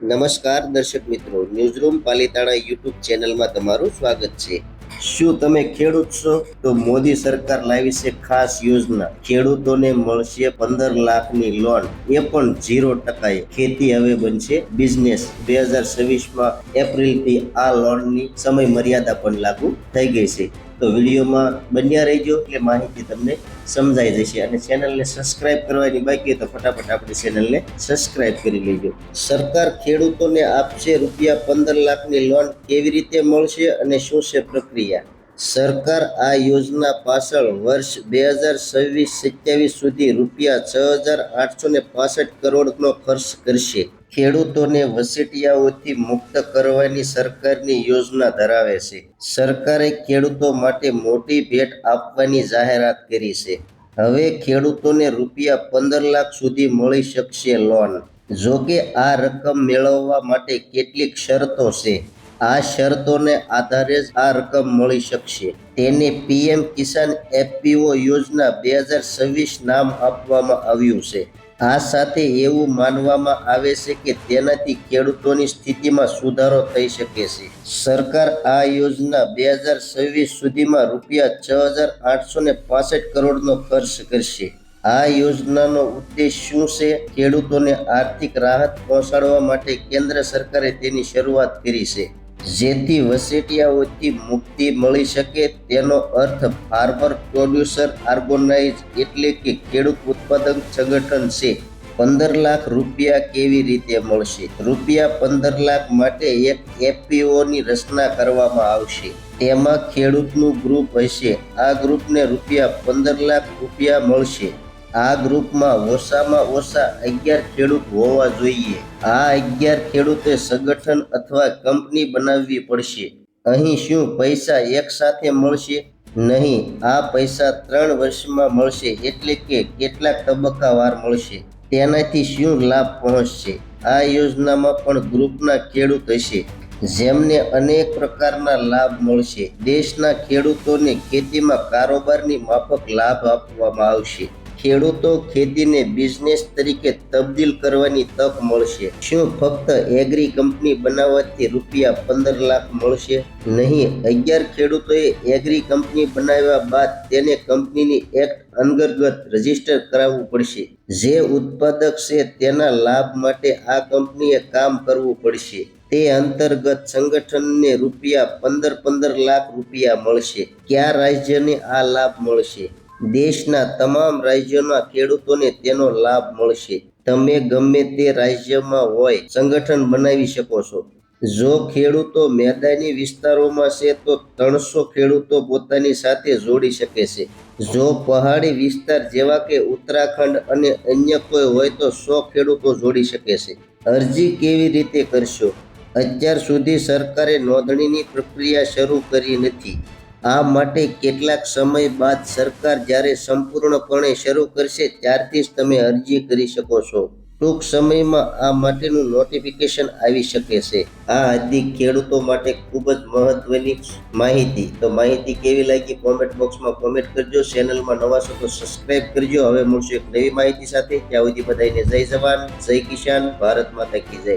નમસ્કાર દર્શક મિત્રો, ન્યૂઝરૂમ પાલિતાણા યુટ્યુબ ચેનલમાં તમારું સ્વાગત છે। શું તમે ખેડૂત છો? તો મોદી સરકાર લાવી છે ખાસ યોજના। ખેડૂતોને મળશે 15 લાખની લોન, એ પણ 0%। ખેતી હવે બનશે બિઝનેસ। 2026માં એપ્રિલથી આ લોનની સમય મર્યાદા પણ લાગુ થઈ ગઈ છે। તો વિડીયોમાં બન્યા રહેજો એટલે માહિતી તમને સમજાઈ જશે। અને ચેનલને સબસ્ક્રાઇબ કરવાની બાકી તો ફટાફટ આપણી ચેનલને સબસ્ક્રાઇબ કરી લેજો। સરકાર ખેડૂતોને આપશે ₹15 લાખની લોન, કેવી રીતે મળશે અને શું છે પ્રક્રિયા? સરકાર આ યોજના પાછળ વર્ષ 2026-27 સુધી ₹6,865 કરોડનો ખર્ચ કરશે। ખેડૂતોને વચેટિયાઓથી મુક્ત કરવાની સરકારની યોજના ધરાવે છે। સરકારે ખેડૂતો માટે મોટી ભેટ આપવાની જાહેરાત કરી છે। હવે ખેડૂતોને ₹15 લાખ સુધી મળી શકશે લોન। જોકે આ રકમ મેળવવા માટે કેટલીક શરતો છે। આ શરતોને આધારે જ આ રકમ મળી શકશે। તેને પીએમ કિસાન એફપીઓ યોજના 2026 નામ આપવામાં આવ્યું છે। આ સાથે એવું માનવામાં આવે છે કે તેનાથી ખેડૂતોની સ્થિતિમાં સુધારો થઈ શકે છે। સરકાર આ યોજના 2026 સુધીમાં ₹6,865 કરોડનો ખર્ચ કરશે। આ યોજનાનો ઉદ્દેશ શું છે? ખેડૂતોને આર્થિક રાહત પહોંચાડવા માટે કેન્દ્ર સરકારે તેની શરૂઆત કરી છે, જેથી વચેટિયાઓથી મુક્તિ મળી શકે। તેનો અર્થ ફાર્મર પ્રોડ્યુસર ઓર્ગેનાઇઝ એટલે કે ખેડૂત ઉત્પાદક સંગઠન છે। ₹15 લાખ કેવી રીતે મળશે? ₹15 લાખ માટે એક એફપીઓની રચના કરવામાં આવશે। તેમાં ખેડૂતનું ગ્રુપ હશે। આ ગ્રુપને ₹15 લાખ મળશે। આ ગ્રુપમાં ઓછામાં ઓછા 11 ખેડૂત હોવા જોઈએ। આ 11 ખેડૂતે સંગઠન અથવા કંપની બનાવવી પડશે। અહીં શું પૈસા એક સાથે મળશે? નહીં, આ પૈસા 3 વર્ષમાં મળશે, એટલે કે કેટલાક તબક્કાવાર મળશે। તેનાથી શું લાભ પહોંચશે? આ યોજનામાં પણ ગ્રુપના ખેડૂત હશે, જેમને અનેક પ્રકારના લાભ મળશે। દેશના ખેડૂતોને ખેતીમાં કારોબારની માફક લાભ આપવામાં આવશે। ખેડૂતો ખેતીને બિઝનેસ તરીકે તબદીલ કરવાની તક મળશે। શું ફક્ત એગ્રી કંપની બનાવવાથી ₹15 લાખ મળશે? નહીં, 11 ખેડૂતોએ એગ્રી કંપની બનાવ્યા બાદ તેને કંપનીની એક્ટ અંતર્ગત રજીસ્ટર કરાવવું પડશે। જે ઉત્પાદક છે તેના લાભ માટે આ કંપનીએ કામ કરવું પડશે। તે અંતર્ગત સંગઠનને ₹15 લાખ મળશે। કયા રાજ્યને આ લાભ મળશે? દેશના તમામ રાજ્યોના ખેડૂતોને તેનો લાભ મળશે। તમે ગમે તે રાજ્યમાં હોય સંગઠન બનાવી શકો છો। જો ખેડૂતો મેદાની વિસ્તારોમાં છે તો 300 ખેડૂતો પોતાની સાથે જોડી શકે છે। જો પહાડી વિસ્તાર જેવા કે ઉત્તરાખંડ અને અન્ય કોઈ હોય તો 100 ખેડૂતો જોડી શકે છે। અરજી કેવી રીતે કરશો? અત્યાર સુધી સરકારે નોંધણીની પ્રક્રિયા શરૂ કરી નથી। આ માટે કેટલાક સમય બાદ સરકાર જ્યારે સંપૂર્ણપણે શરૂ કરશે ત્યારથી જ તમે અરજી કરી શકો છો। ટૂંક સમયમાં આ માટેનું નોટિફિકેશન આવી શકે છે। આ હતી ખેડૂતો માટે ખૂબ જ મહત્વની માહિતી। તો માહિતી કેવી લાગી કોમેન્ટ બોક્સમાં કોમેન્ટ કરજો। ચેનલમાં નવા છો તો સબસ્ક્રાઇબ કરજો। હવે મળશું એક નવી માહિતી સાથે। ત્યાં સુધી બધાને જય જવાન, જય કિસાન, ભારત માતા કી જય।